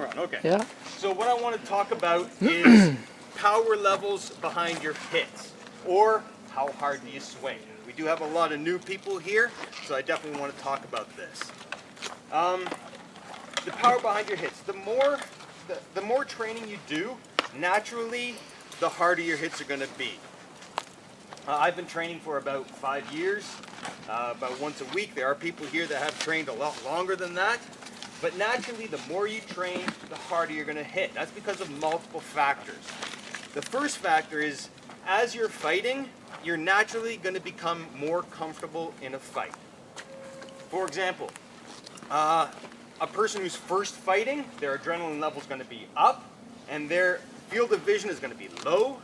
Okay. Yeah. So what I want to talk about is power levels behind your hits, or how hard do you swing. We do have a lot of new people here, so I definitely want to talk about this. The power behind your hits. The more training you do, naturally, the harder your hits are going to be. I've been training for about 5 years, about once a week. There are people here that have trained a lot longer than that. But naturally, the more you train, the harder you're going to hit. That's because of multiple factors. The first factor is, as you're fighting, you're naturally going to become more comfortable in a fight. For example, a person who's first fighting, their adrenaline level is going to be up, and their field of vision is going to be low.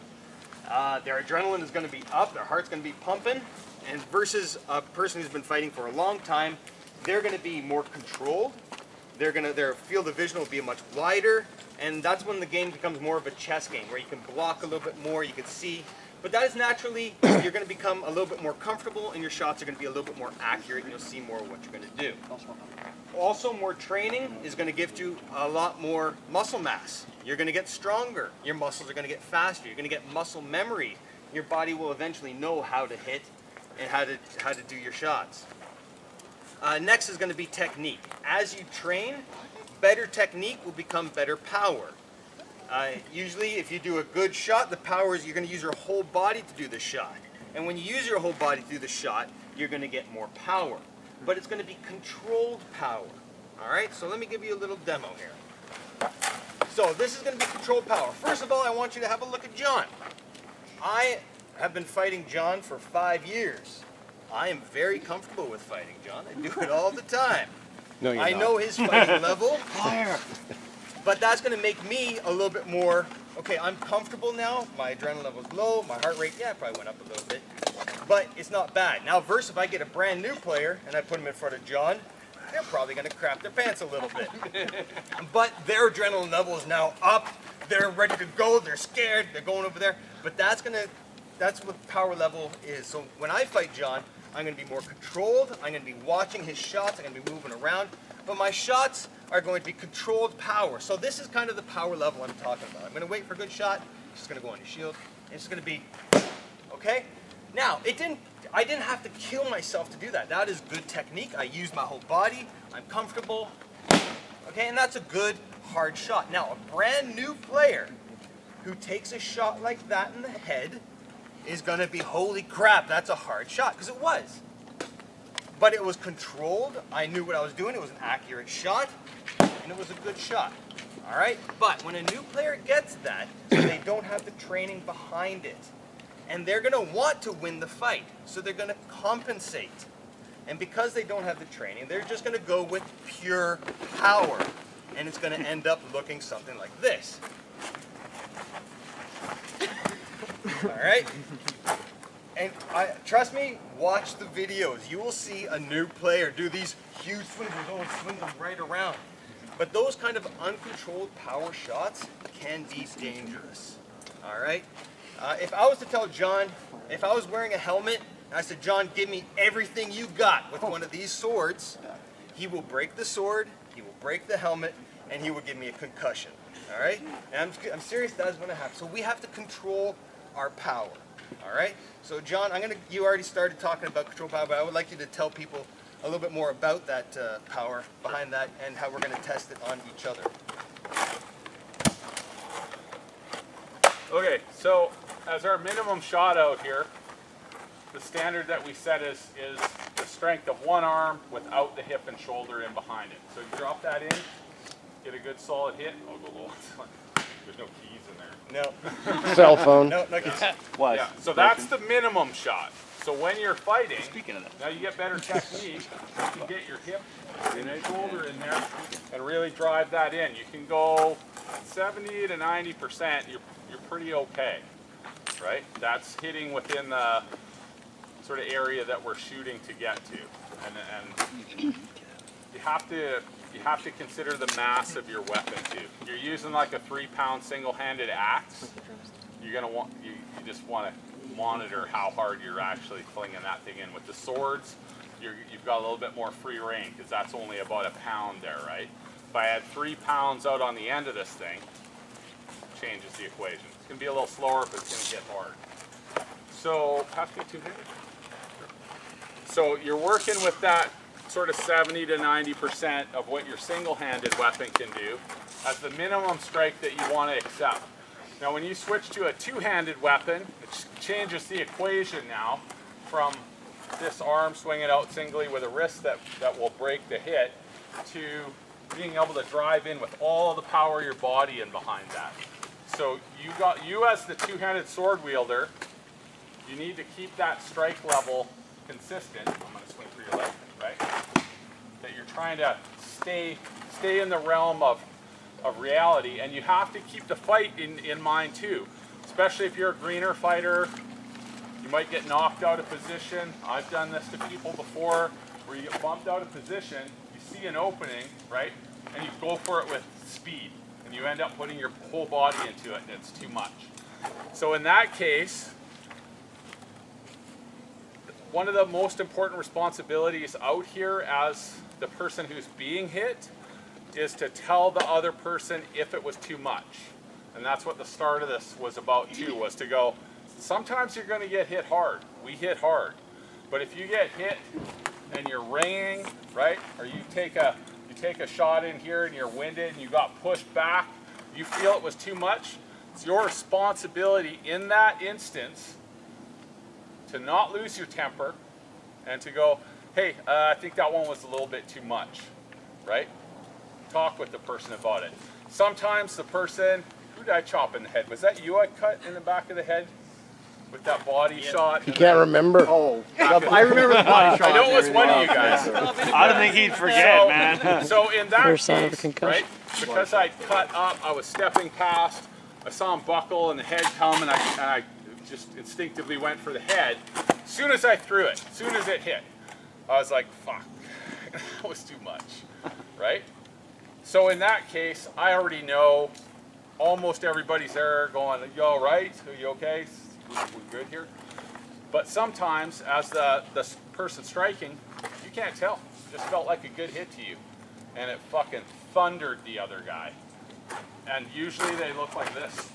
Their adrenaline is going to be up, their heart's going to be pumping, and versus a person who's been fighting for a long time, they're going to be more controlled. Their field of vision will be much wider, and that's when the game becomes more of a chess game, where you can block a little bit more, you can see. But that is naturally, you're going to become a little bit more comfortable, and your shots are going to be a little bit more accurate, and you'll see more of what you're going to do. Also, more training is going to give you a lot more muscle mass. You're going to get stronger. Your muscles are going to get faster. You're going to get muscle memory. Your body will eventually know how to hit and how to do your shots. Next is going to be technique. As you train, better technique will become better power. Usually, if you do a good shot, the power is you're going to use your whole body to do the shot. And when you use your whole body to do the shot, you're going to get more power. But it's going to be controlled power. All right, so let me give you a little demo here. So this is going to be controlled power. First of all, I want you to have a look at John. I have been fighting John for 5 years. I am very comfortable with fighting John. I do it all the time. No, you're I not. know his fighting level. But that's going to make me a little bit more, okay, I'm comfortable now. My adrenaline level's low. My heart rate, yeah, probably went up a little bit. But it's not bad. Now, versus if I get a brand new player and I put him in front of John, they're probably going to crap their pants a little bit. But their adrenaline level is now up. They're ready to go. They're scared. They're going over there. But that's what power level is. So when I fight John, I'm going to be more controlled. I'm going to be watching his shots. I'm going to be moving around. But my shots are going to be controlled power. So this is kind of the power level I'm talking about. I'm going to wait for a good shot. It's just going to go on your shield. And it's going to be, okay? Now, I didn't have to kill myself to do that. That is good technique. I used my whole body. I'm comfortable. Okay, and that's a good, hard shot. Now, a brand new player who takes a shot like that in the head is going to be, holy crap, that's a hard shot, because it was. But it was controlled. I knew what I was doing. It was an accurate shot, and it was a good shot. All right? But when a new player gets that, they don't have the training behind it. And they're going to want to win the fight, so they're going to compensate. And because they don't have the training, they're just going to go with pure power. And it's going to end up looking something like this. All right? And trust me, watch the videos. You will see a new player do these huge swings and swing them right around. But those kind of uncontrolled power shots can be dangerous. All right? If I was to tell John, if I was wearing a helmet, and I said, John, give me everything you got with one of these swords, he will break the sword, he will break the helmet, and he will give me a concussion. All right? And I'm serious, that's going to happen. So we have to control our power. All right? So John, you already started talking about control power, but I would like you to tell people a little bit more about that power behind that and how we're going to test it on each other. Okay, so as our minimum shot out here, the standard that we set is the strength of one arm without the hip and shoulder in behind it. So you drop that in, get a good solid hit. Oh, there's no keys in there. No. Cell phone. No keys. Why? Yeah, so that's the minimum shot. So when you're fighting, Speaking of that, now you get better technique. You can get your hip and your shoulder in there and really drive that in. You can go 70 to 90%. You're pretty okay, right? That's hitting within the sort of area that we're shooting to get to, and you have to consider the mass of your weapon too. You're using like a 3-pound single-handed axe. You just want to monitor how hard you're actually flinging that thing in. With the swords, you've got a little bit more free reign because that's only about a pound there, right? if I add 3 pounds out on the end of this thing, changes the equation. It's going to be a little slower, but it's going to hit hard. So, pass me 200. So you're working with that sort of 70 to 90% of what your single-handed weapon can do as the minimum strike that you want to accept. Now when you switch to a two-handed weapon, it changes the equation now from this arm swinging out singly with a wrist that will break the hit to being able to drive in with all the power of your body in behind that. So you as the two-handed sword wielder, you need to keep that strike level consistent. I'm going to swing through your leg, right? That you're trying to stay in the realm of reality, and you have to keep the fight in mind too. Especially if you're a greener fighter, you might get knocked out of position. I've done this to people before, where you get bumped out of position, you see an opening, right? And you go for it with speed, and you end up putting your whole body into it, and it's too much. So in that case, one of the most important responsibilities out here as the person who's being hit is to tell the other person if it was too much. And that's what the start of this was about too, was to go, sometimes you're going to get hit hard. We hit hard. But if you get hit and you're ringing, right, or you take a shot in here and you're winded and you got pushed back, you feel it was too much, it's your responsibility in that instance to not lose your temper and to go, hey, I think that one was a little bit too much, right? Talk with the person about it. Sometimes the person, who did I chop in the head? Was that you I cut in the back of the head with that body shot? You can't remember? Oh, I remember the body shot. I know it was one of you guys. I don't think he'd forget, man. So in that First sign of a case, concussion. right, because I cut up, I was stepping past, I saw him buckle and the head come, and I just instinctively went for the head. As soon as I threw it, as soon as it hit, I was like, fuck, that was too much, right? So in that case, I already know almost everybody's there going, you all right? Are you okay? We're good here? But sometimes, as the person striking, you can't tell. It just felt like a good hit to you. And it fucking thundered the other guy. And usually they look like this.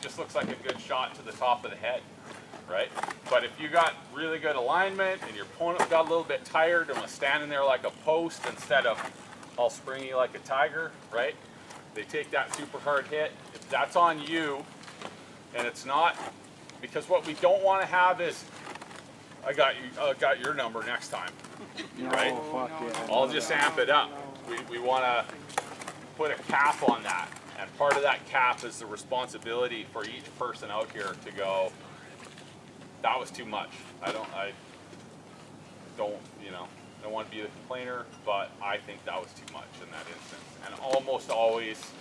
Just looks like a good shot to the top of the head, right? But if you got really good alignment and your opponent got a little bit tired and was standing there like a post instead of all springy like a tiger, right? They take that super hard hit. If that's on you, and it's not, because what we don't want to have is, I got your number next time, right? I'll just amp it up. We want to put a cap on that, and part of that cap is the responsibility for each person out here to go, that was too much. I don't want to be the complainer, but I think that was too much in that instance. And almost always,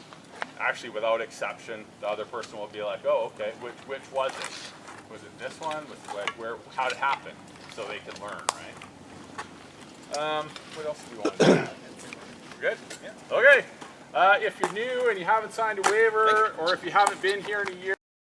actually without exception, the other person will be like, oh, okay, which was it? Was it this one? Was it where? How'd it happen? So they can learn, right? What else do we want to add? Good? Yeah. Okay. If you're new and you haven't signed a waiver, or if you haven't been here in a year,